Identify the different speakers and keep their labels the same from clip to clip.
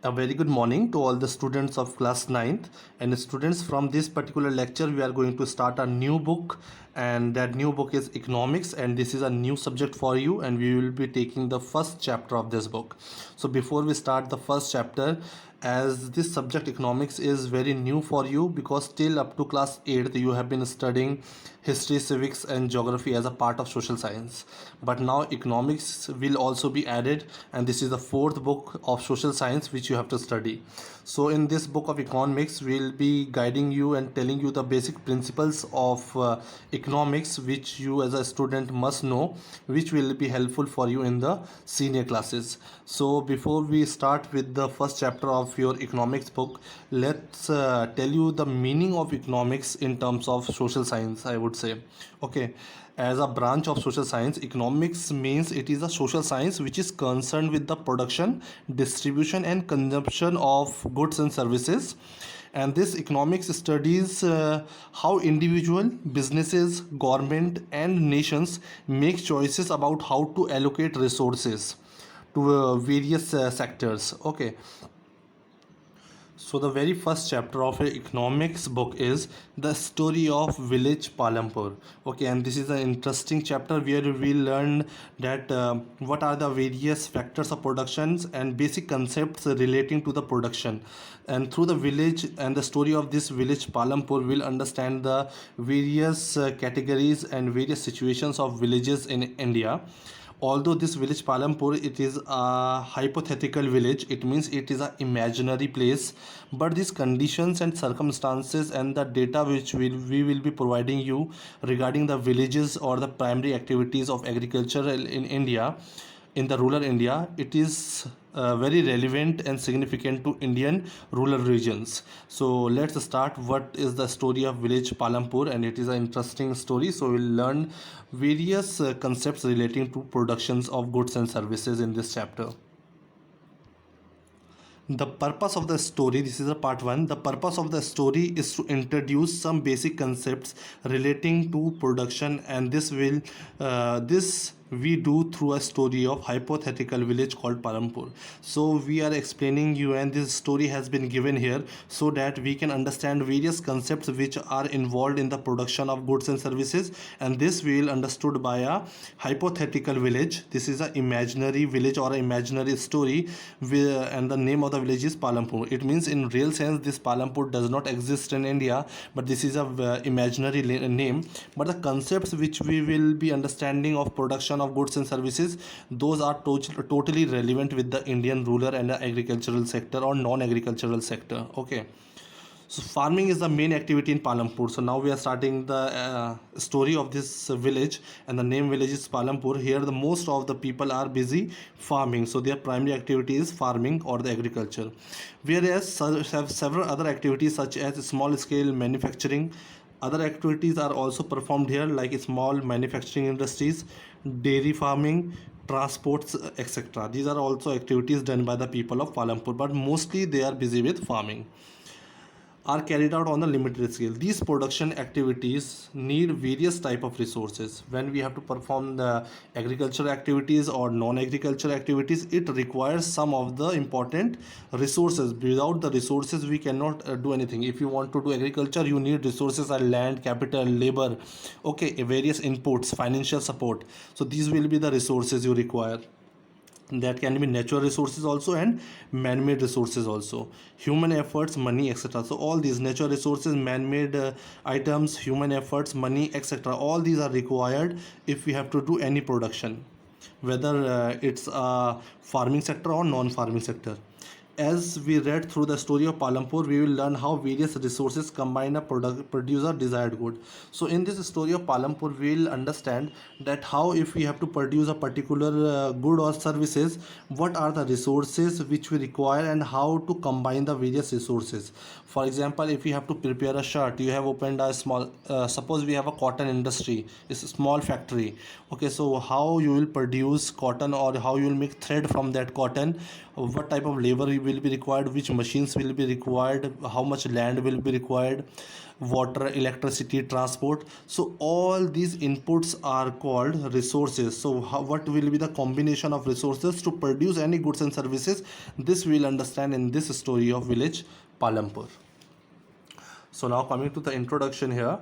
Speaker 1: A very good morning to all the students of class ninth. And students, from this particular lecture we are going to start a new book, and that new book is economics, and this is a new subject for you, and we will be taking the first chapter of this book. So before we start the first chapter, as this subject economics is very new for you, because till up to class 8th you have been studying history, civics and geography as a part of social science, but now economics will also be added, and this is the fourth book of social science which you have to study. So in this book of economics we'll be guiding you and telling you the basic principles of economics which you as a student must know, which will be helpful for you in the senior classes. So before we start with the first chapter of your economics book, let's tell you the meaning of economics in terms of social science, I would say. Okay, as a branch of social science, economics means it is a social science which is concerned with the production, distribution and consumption of goods and services. And this economics studies how individual, businesses, government and nations make choices about how to allocate resources to various sectors. Okay, so the very first chapter of a economics book is the story of village Palampur. Okay, and this is an interesting chapter where we learn that what are the various factors of productions and basic concepts relating to the production. And through the village and the story of this village Palampur, we'll understand the various categories and various situations of villages in India. Although this village Palampur, it is a hypothetical village, it means it is an imaginary place, but these conditions and circumstances and the data which we will be providing you regarding the villages or the primary activities of agriculture in India, in the rural India, it is very relevant and significant to Indian rural regions. So let's start. What is the story of village Palampur? And it is an interesting story. So we'll learn various concepts relating to productions of goods and services in this chapter. The purpose of the story, this is a part 1. The purpose of the story is to introduce some basic concepts relating to production, and this we do through a story of hypothetical village called Palampur. So we are explaining you, and this story has been given here so that we can understand various concepts which are involved in the production of goods and services, and this we will understood by a hypothetical village. This is an imaginary village or an imaginary story, and the name of the village is Palampur. It means in real sense this Palampur does not exist in India, but this is a imaginary name. But the concepts which we will be understanding of production of goods and services, those are totally relevant with the Indian rural and agricultural sector or non-agricultural sector. Okay, so farming is the main activity in Palampur. So now we are starting the story of this village, and the name village is Palampur. Here the most of the people are busy farming, so their primary activity is farming or the agriculture, whereas have several other activities such as small scale manufacturing. Other activities are also performed here, like small manufacturing industries, dairy farming, transports, etc. These are also activities done by the people of Palampur, but mostly they are busy with farming, are carried out on a limited scale. These production activities need various type of resources. When we have to perform the agricultural activities or non-agricultural activities, it requires some of the important resources. Without the resources we cannot do anything. If you want to do agriculture, you need resources like land, capital, labor, okay, various inputs, financial support. So these will be the resources you require. That can be natural resources also and man-made resources also, human efforts, money, etc. So all these natural resources, man-made items, human efforts, money, etc., all these are required if we have to do any production, whether it's a farming sector or non-farming sector. As we read through the story of Palampur, we will learn how various resources combine a produce a desired good. So in this story of Palampur, we will understand that how, if we have to produce a particular good or services, what are the resources which we require and how to combine the various resources. For example, if you have to prepare a shirt, you have opened a small, suppose we have a cotton industry, it's a small factory. Okay, so how you will produce cotton or how you will make thread from that cotton, what type of labor will be required, which machines will be required, how much land will be required, water, electricity, transport. So all these inputs are called resources. So what will be the combination of resources to produce any goods and services? This we'll understand in this story of village Palampur. So now coming to the introduction here.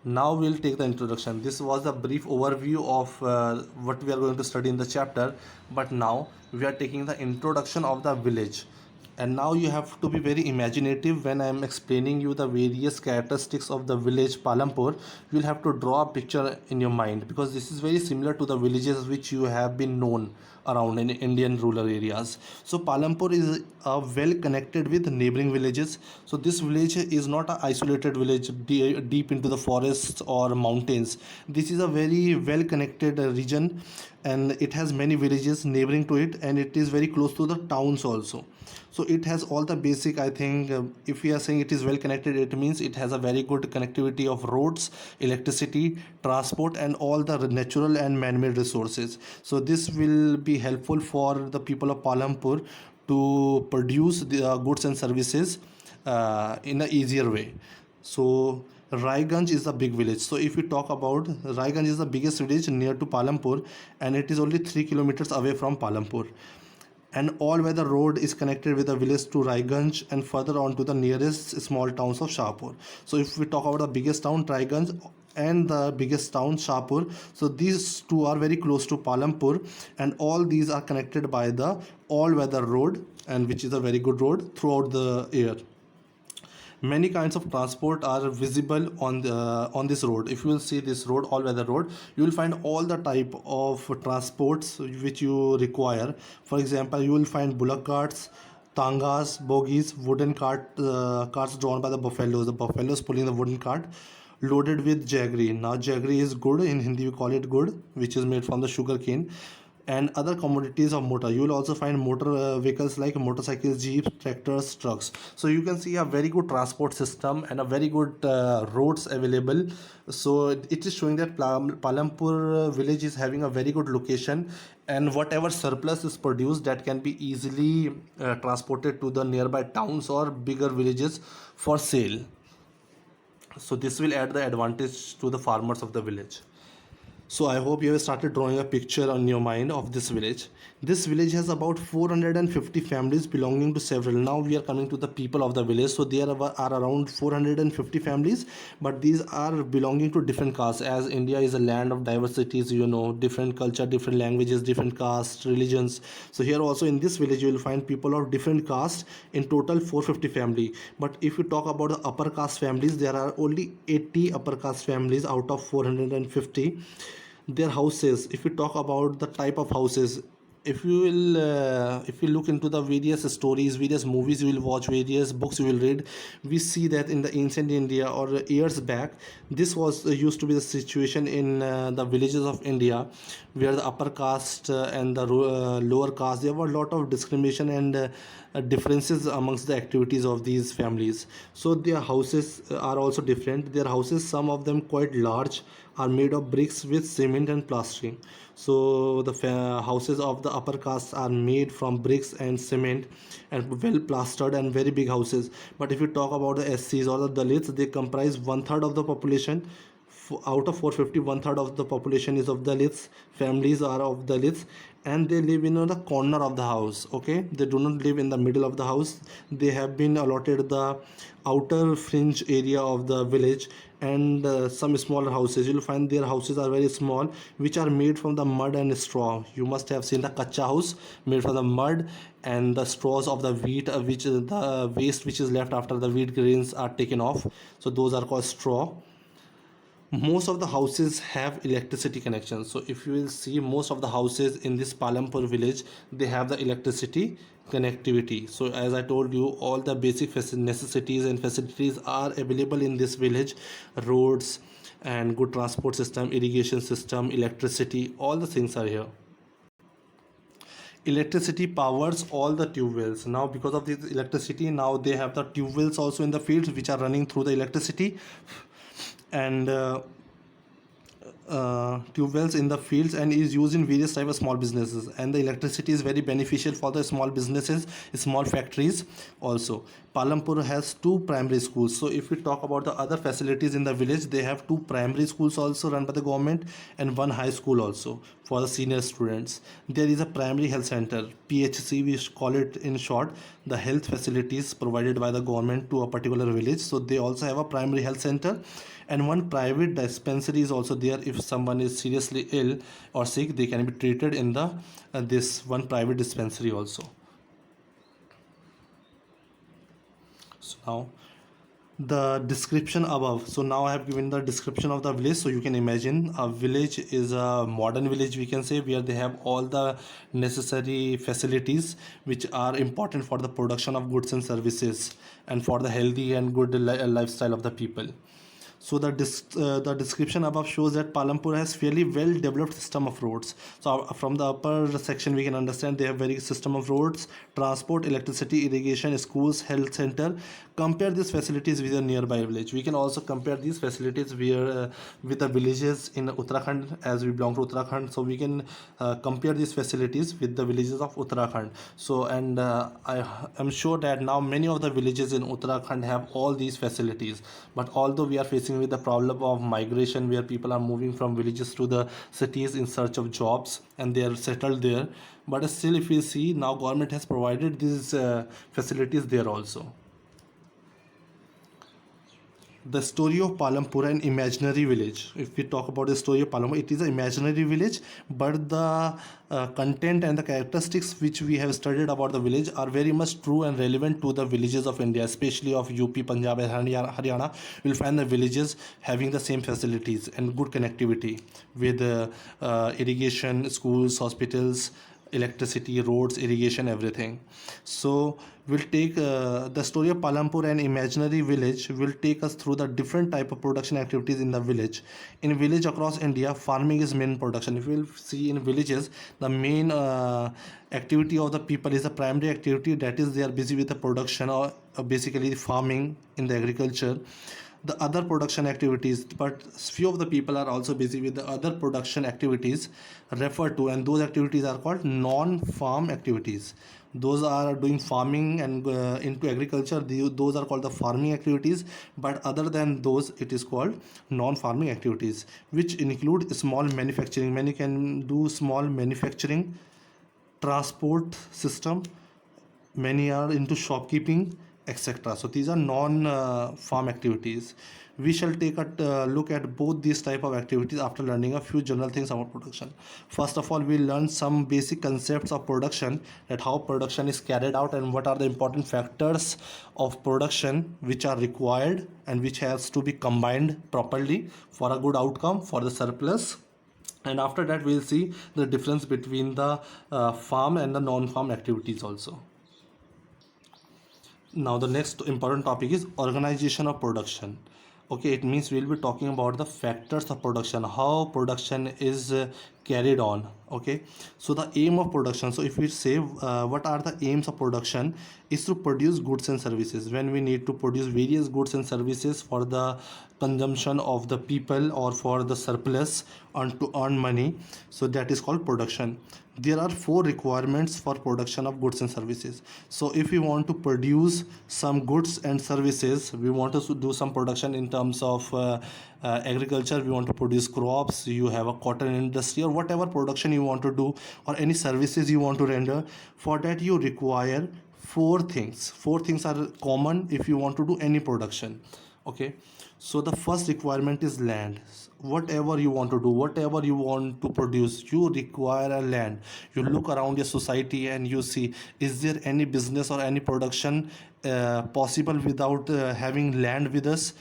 Speaker 1: Now we'll take the introduction. This was a brief overview of what we are going to study in the chapter, but now we are taking the introduction of the village. And now you have to be very imaginative when I am explaining you the various characteristics of the village Palampur. You will have to draw a picture in your mind, because this is very similar to the villages which you have been known around in Indian rural areas. So Palampur is well connected with neighboring villages. So this village is not an isolated village deep into the forests or mountains. This is a very well connected region, and it has many villages neighboring to it, and it is very close to the towns also. So it has all the basic, I think, if we are saying it is well connected, it means it has a very good connectivity of roads, electricity, transport, and all the natural and man-made resources. So this will be helpful for the people of Palampur to produce the goods and services in an easier way. So Raiganj is a big village. So if we talk about, Raiganj is the biggest village near to Palampur, and it is only 3 kilometers away from Palampur. And all-weather road is connected with the village to Raiganj and further on to the nearest small towns of Shahpur. So if we talk about the biggest town Raiganj and the biggest town Shahpur, so these two are very close to Palampur, and all these are connected by the all-weather road, and which is a very good road throughout the year. Many kinds of transport are visible on this road. If you will see this road, all weather road, you will find all the type of transports which you require. For example, you will find bullock carts, tangas, bogies, wooden carts drawn by the buffaloes pulling the wooden cart loaded with jaggery. Now jaggery is good, in Hindi we call it good, which is made from the sugar cane, and other commodities of motor. You will also find motor vehicles like motorcycles, jeeps, tractors, trucks. So you can see a very good transport system and a very good roads available. So it is showing that Palampur village is having a very good location, and whatever surplus is produced, that can be easily transported to the nearby towns or bigger villages for sale. So this will add the advantage to the farmers of the village. So I hope you have started drawing a picture on your mind of this village. This village has about 450 families belonging to several. Now we are coming to the people of the village. So there are around 450 families, but these are belonging to different castes. As India is a land of diversities, different culture, different languages, different castes, religions. So here also in this village you will find people of different castes. In total 450 family. But if you talk about the upper caste families, there are only 80 upper caste families out of 450. Their houses, if we talk about the type of houses, if you look into the various stories, various movies you will watch, various books you will read, we see that in the ancient India or years back, this was used to be the situation in the villages of India, where the upper caste and the lower caste, there were a lot of discrimination and differences amongst the activities of these families. So their houses are also different. Their houses, some of them quite large, are made of bricks with cement and plastering. So the houses of the upper caste are made from bricks and cement and well plastered and very big houses. But if you talk about the SCs or the Dalits, they comprise one third of the population. Out of 450, one third of the population is of Dalits. Families are of Dalits, and they live in the corner of the house. Okay, they do not live in the middle of the house. They have been allotted the outer fringe area of the village, and some smaller houses. You'll find their houses are very small, which are made from the mud and straw. You must have seen the kacha house made from the mud and the straws of the wheat, which is the waste which is left after the wheat grains are taken off. So those are called straw. Most of the houses have electricity connections. So if you will see, most of the houses in this Palampur village, they have the electricity connectivity. So as I told you, all the basic necessities and facilities are available in this village. Roads and good transport system, irrigation system, electricity, all the things are here. Electricity powers all the tube wells. Now because of this electricity, now they have the tube wells also in the fields which are running through the electricity. And tube wells in the fields and is used in various type of small businesses, and the electricity is very beneficial for the small businesses, small factories also. Palampur has two primary schools. So if we talk about the other facilities in the village, they have two primary schools also run by the government and one high school also for the senior students. There is a primary health center, PHC we call it in short, the health facilities provided by the government to a particular village. So they also have a primary health center, and one private dispensary is also there. If someone is seriously ill or sick, they can be treated in the this one private dispensary also. So now the description above. So now I have given the description of the village, so you can imagine a village is a modern village, we can say, where they have all the necessary facilities which are important for the production of goods and services and for the healthy and good lifestyle of the people. So the description above shows that Palampur has fairly well developed system of roads. So from the upper section we can understand they have very good system of roads, transport, electricity, irrigation, schools, health center. Compare these facilities with a nearby village. We can also compare these facilities with the villages in Uttarakhand, as we belong to Uttarakhand. So we can compare these facilities with the villages of Uttarakhand. So and I am sure that now many of the villages in Uttarakhand have all these facilities. But although we are facing with the problem of migration, where people are moving from villages to the cities in search of jobs and they are settled there, but still if we see now government has provided these facilities there also. The story of Palampur, an imaginary village. If we talk about the story of Palampur, it is an imaginary village, but the content and the characteristics which we have studied about the village are very much true and relevant to the villages of India, especially of UP, Punjab, and Haryana. You'll find the villages having the same facilities and good connectivity with irrigation, schools, hospitals, electricity, roads, irrigation, everything. So we'll take the story of Palampur, an imaginary village, will take us through the different type of production activities in the village. In village across India, farming is main production. If we'll see in villages, the main activity of the people is the primary activity, that is they are busy with the production or basically the farming in the agriculture, the other production activities, but few of the people are also busy with the other production activities referred to, and those activities are called non-farm activities. Those are doing farming and into agriculture, those are called the farming activities, but other than those it is called non-farming activities, which include small manufacturing. Many can do small manufacturing, transport system, many are into shopkeeping, etc. So these are non farm activities. We shall take a look at both these type of activities after learning a few general things about production. First of all, we learn some basic concepts of production, that how production is carried out and what are the important factors of production which are required and which has to be combined properly for a good outcome, for the surplus. And after that we'll see the difference between the farm and the non-farm activities also. Now the next important topic is organization of production. Okay, it means we'll be talking about the factors of production, how production is carried on. Okay, so the aim of production, so if we say what are the aims of production, is to produce goods and services. When we need to produce various goods and services for the consumption of the people or for the surplus and to earn money, so that is called production. There are four requirements for production of goods and services. So if we want to produce some goods and services, we want to do some production in terms of agriculture, we want to produce crops, you have a cotton industry or whatever production you want to do, or any services you want to render, for that you require four things. Four things are common if you want to do any production. Okay, so the first requirement is land. Whatever you want to do, whatever you want to produce, you require a land. You look around your society and you see, is there any business or any production possible without having land with us?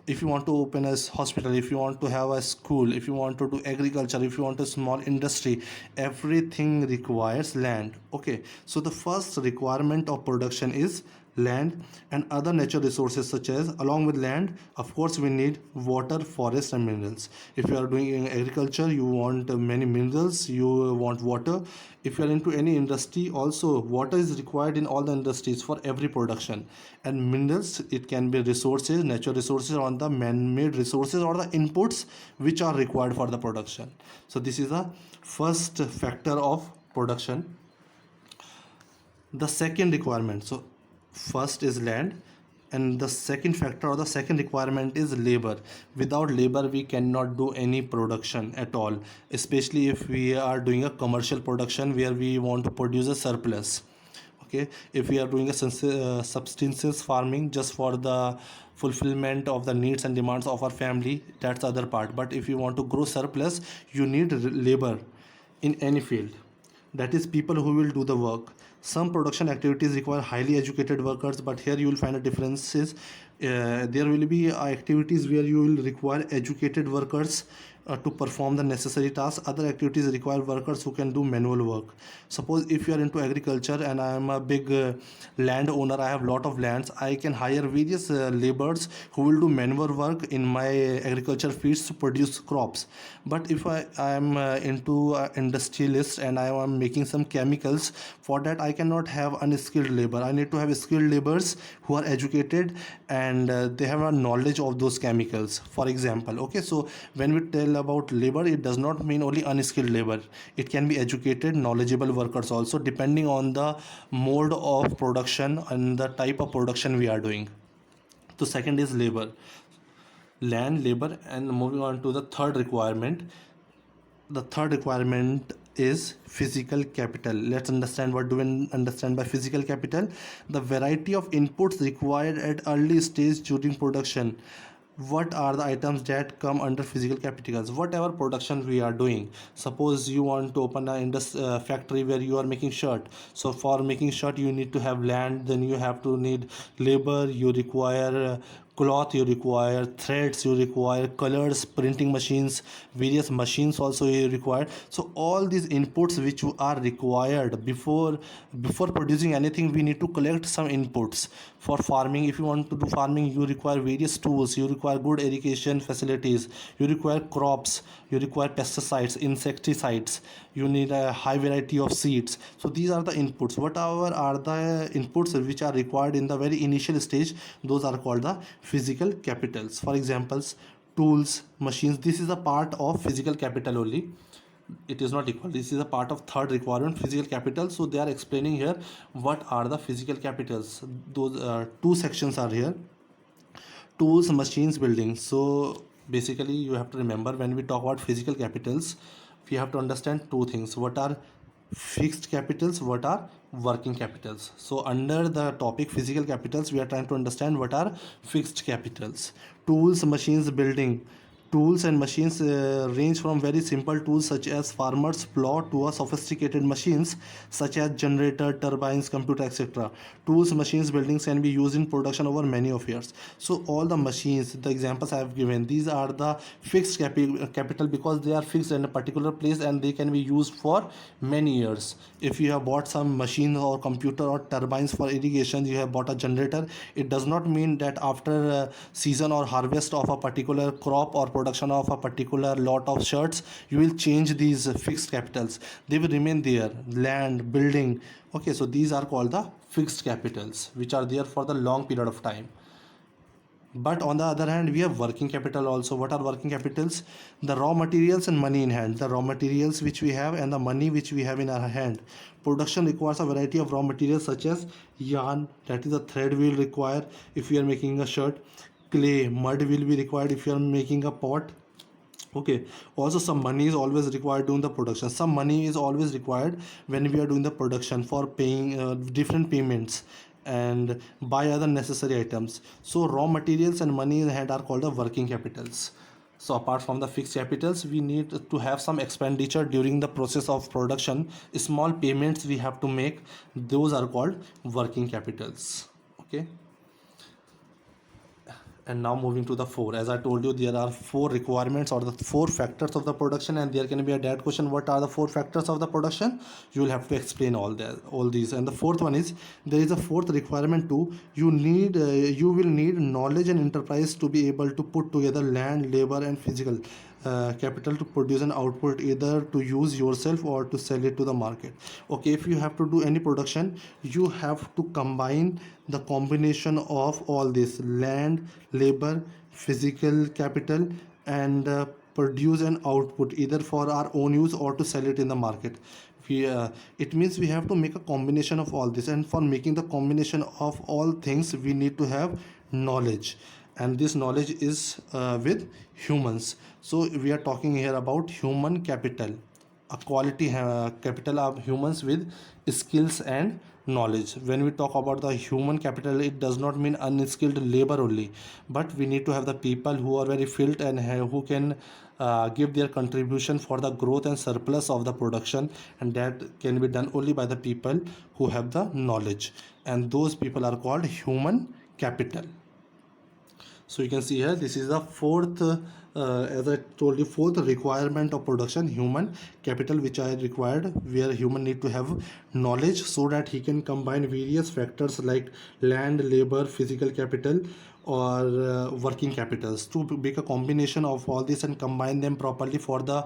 Speaker 1: If you want to open a hospital, if you want to have a school, if you want to do agriculture, if you want a small industry, everything requires land. Okay, so the first requirement of production is land, and other natural resources, such as, along with land, of course, we need water, forest, and minerals. If you are doing agriculture, you want many minerals, you want water. If you are into any industry, also water is required in all the industries for every production. And minerals, it can be resources, natural resources, or the man-made resources, or the inputs which are required for the production. So this is the first factor of production. The second requirement, so first is land, and the second factor or the second requirement is labor. Without labor, we cannot do any production at all, especially if we are doing a commercial production where we want to produce a surplus. Okay, if we are doing a subsistence farming just for the fulfillment of the needs and demands of our family, that's the other part. But if you want to grow surplus, you need labor in any field, that is people who will do the work. Some production activities require highly educated workers, but here you will find a differences. There will be activities where you will require educated workers to perform the necessary tasks. Other activities require workers who can do manual work. Suppose if you are into agriculture and I am a big land owner, I have lot of lands, I can hire various laborers who will do manual work in my agriculture fields to produce crops. But if I am into industrialist and I am making some chemicals, for that I cannot have unskilled labor. I need to have skilled laborers who are educated and they have a knowledge of those chemicals, for example. Okay, so when we tell about labor, it does not mean only unskilled labor. It can be educated, knowledgeable workers also, depending on the mode of production and the type of production we are doing. So second is labor, land, labor. And moving on to the third requirement. The third requirement is physical capital. Let's understand what do we understand by physical capital. The variety of inputs required at early stage during production. What are the items that come under physical capitals? Whatever production we are doing, suppose you want to open a factory where you are making shirt. So for making shirt, you need to have land, then you have to need labor, you require cloth, you require threads, you require colors, printing machines, various machines also you require. So all these inputs which are required before producing anything, we need to collect some inputs. For farming, if you want to do farming, you require various tools, you require good irrigation facilities, you require crops, you require pesticides, insecticides, you need a high variety of seeds. So these are the inputs. Whatever are the inputs which are required in the very initial stage, those are called the physical capitals. For examples, tools, machines, this is a part of physical capital only, it is not equal. This is a part of third requirement, physical capital. So they are explaining here what are the physical capitals. Those two sections are here: tools, machines, buildings. So basically you have to remember, when we talk about physical capitals, we have to understand two things: what are fixed capitals, what are working capitals. So under the topic physical capitals, we are trying to understand what are fixed capitals. Tools, machines, building. Tools and machines range from very simple tools such as farmers plow to a sophisticated machines such as generator, turbines, computer, etc. Tools, machines, buildings can be used in production over many of years. So all the machines, the examples I have given, these are the fixed capital, because they are fixed in a particular place and they can be used for many years. If you have bought some machine or computer or turbines for irrigation, you have bought a generator, it does not mean that after season or harvest of a particular crop or production of a particular lot of shirts, you will change these fixed capitals. They will remain there: land, building. Okay, so these are called the fixed capitals, which are there for the long period of time. But on the other hand, we have working capital also. What are working capitals? The raw materials and money in hand. The raw materials which we have and the money which we have in our hand. Production requires a variety of raw materials such as yarn, that is a thread we will require if we are making a shirt. Clay, mud will be required if you are making a pot. Okay, also some money is always required during the production. Some money is always required when we are doing the production for paying different payments and buy other necessary items. So raw materials and money in hand are called the working capitals. So apart from the fixed capitals, we need to have some expenditure during the process of production. Small payments we have to make, those are called working capitals. Okay, And now moving to the 4, as I told you, there are 4 requirements or the 4 factors of the production, and there can be a direct question, what are the 4 factors of the production? You will have to explain all these. And the fourth one is, there is a fourth requirement too. You will need knowledge and enterprise to be able to put together land, labor and physical capital to produce an output, either to use yourself or to sell it to the market. Okay, if you have to do any production, you have to combine the combination of all this: land, labor, physical capital, and produce an output either for our own use or to sell it in the market. It means we have to make a combination of all this, and for making the combination of all things we need to have knowledge, and this knowledge is with humans. So we are talking here about human capital, a quality capital of humans with skills and knowledge. When we talk about the human capital, it does not mean unskilled labor only, but we need to have the people who are very skilled and who can give their contribution for the growth and surplus of the production, and that can be done only by the people who have the knowledge, and those people are called human capital. So you can see here, this is the fourth, as I told you, fourth requirement of production, human capital, which I required, where human need to have knowledge so that he can combine various factors like land, labor, physical capital, or working capitals, to make a combination of all this and combine them properly for the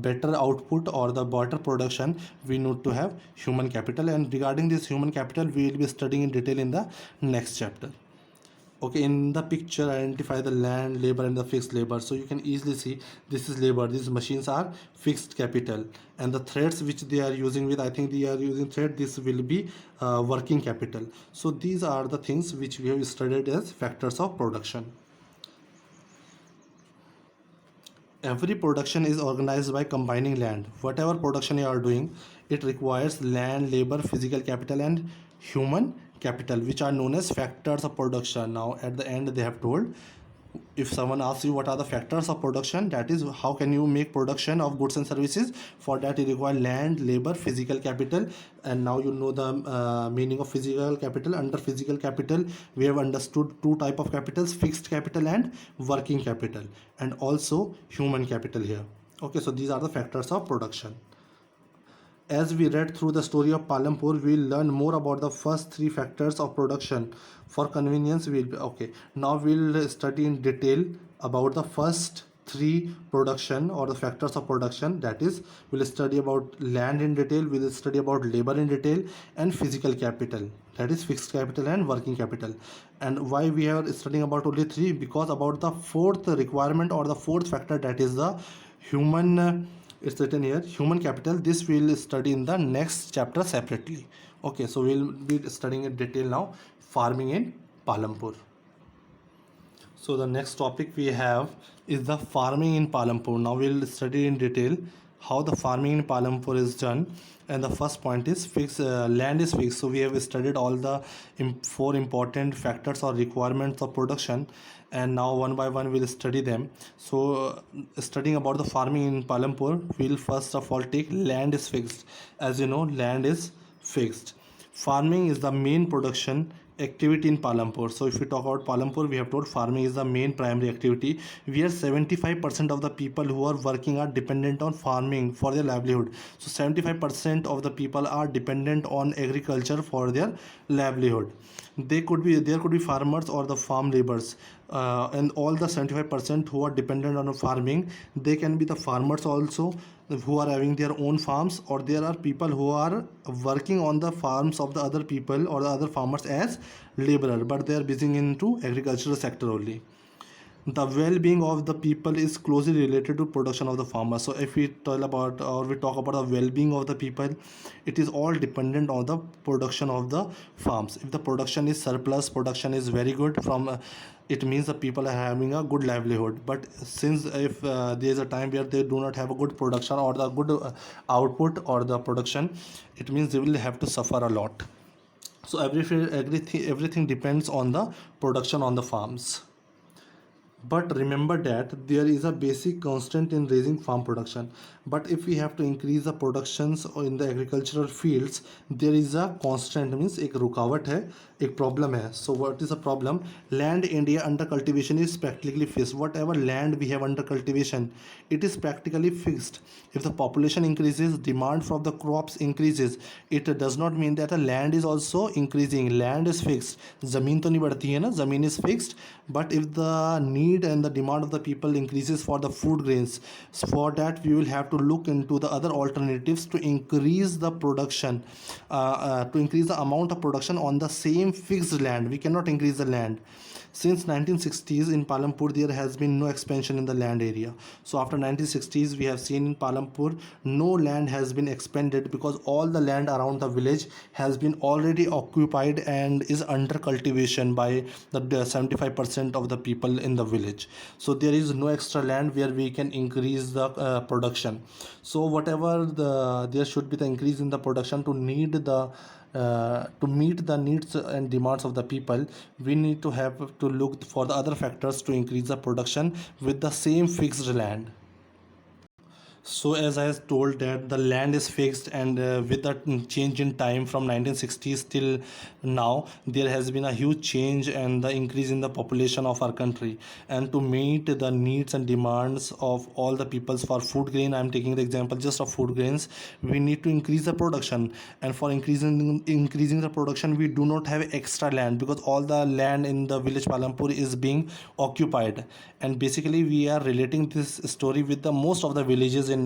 Speaker 1: better output or the better production. We need to have human capital, and regarding this human capital we will be studying in detail in the next chapter. Okay, in the picture identify the land, labor and the fixed labor. So you can easily see, this is labor, these machines are fixed capital, and the threads which they are using with, I think they are using thread, this will be working capital. So these are the things which we have studied as factors of production. Every production is organized by combining land. Whatever production you are doing, it requires land, labor, physical capital and human capital, which are known as factors of production. Now at the end they have told, if someone asks you what are the factors of production, that is how can you make production of goods and services, for that you require land, labor, physical capital. And now you know the meaning of physical capital. Under physical capital we have understood two type of capitals: fixed capital and working capital, and also human capital here. Okay, so these are the factors of production. As we read through the story of Palampur, we will learn more about the first three factors of production. For convenience, now we'll study in detail about the first three production or the factors of production. That is, we'll study about land in detail, we'll study about labor in detail, and physical capital, that is fixed capital and working capital. And why we are studying about only three? Because about the fourth requirement or the fourth factor, that is the human, it's written here, human capital, this we'll study in the next chapter separately. Okay, so we'll be studying in detail now farming in Palampur. So the next topic we have is the farming in Palampur. Now we'll study in detail how the farming in Palampur is done. And the first point is fixed, land is fixed. So we have studied all the four important factors or requirements of production, and now one by one we'll study them. So studying about the farming in Palampur, we'll first of all take land is fixed. As you know, land is fixed. Farming is the main production activity in Palampur. So if we talk about Palampur, we have told farming is the main primary activity, where 75% of the people who are working are dependent on farming for their livelihood. So 75% of the people are dependent on agriculture for their livelihood. There could be farmers or the farm laborers, and all the 75% who are dependent on farming, they can be the farmers also who are having their own farms, or there are people who are working on the farms of the other people or the other farmers as laborer, but they are busy into agricultural sector only. The well-being of the people is closely related to production of the farmer. So if we talk about the well-being of the people, it is all dependent on the production of the farms. If the production is surplus, production is very good from it means the people are having a good livelihood. But since if there is a time where they do not have a good production or the good output or the production, it means they will have to suffer a lot. So everything depends on the production on the farms. But remember that there is a basic constant in raising farm production. But if we have to increase the productions in the agricultural fields, there is a constant, means एक रुकावट है, एक problem है. So what is the problem? Land India under cultivation is practically fixed. Whatever land we have under cultivation, it is practically fixed. If the population increases, demand for the crops increases. It does not mean that the land is also increasing. Land is fixed. ज़मीन तो नहीं बढ़ती है ना, ज़मीन is fixed. But if the need and the demand of the people increases for the food grains, for that we will have to look into the other alternatives to increase the production, to increase the amount of production on the same fixed land. We cannot increase the land. Since 1960s in Palampur there has been no expansion in the land area. So after 1960s we have seen in Palampur no land has been expanded because all the land around the village has been already occupied and is under cultivation by the 75% of the people in the village. So there is no extra land where we can increase the production. So whatever there should be the increase in the production to meet the needs and demands of the people, we need to have to look for the other factors to increase the production with the same fixed land. So as I was told that the land is fixed, and with the change in time from 1960s till now, there has been a huge change and the increase in the population of our country. And to meet the needs and demands of all the peoples for food grain, I'm taking the example just of food grains, we need to increase the production. And for increasing the production, we do not have extra land because all the land in the village Palampur is being occupied. And basically we are relating this story with the most of the villages in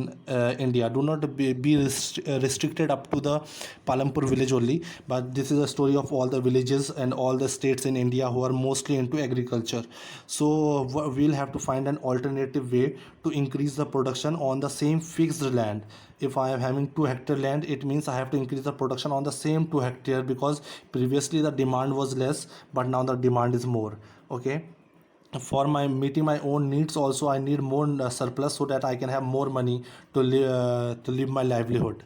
Speaker 1: India. Do not be restricted up to the Palampur village only, but this is a story of all the villages and all the states in India who are mostly into agriculture. So we'll have to find an alternative way to increase the production on the same fixed land. If I am having 2 hectare land, it means I have to increase the production on the same 2 hectare because previously the demand was less, but now the demand is more. Okay, for my meeting my own needs also I need more surplus so that I can have more money to live my livelihood.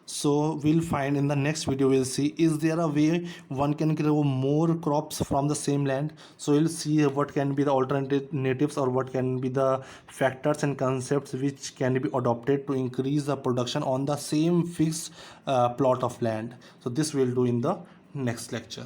Speaker 1: So we'll find in the next video, we'll see is there a way one can grow more crops from the same land. So we'll see what can be the alternatives or what can be the factors and concepts which can be adopted to increase the production on the same fixed plot of land. So this we'll do in the next lecture.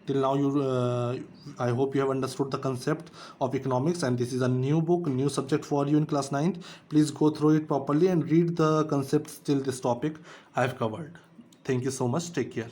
Speaker 1: Till now I hope you have understood the concept of economics, and this is a new book, new subject for you in class 9. Please go through it properly and read the concepts till this topic I have covered. Thank you so much. Take care.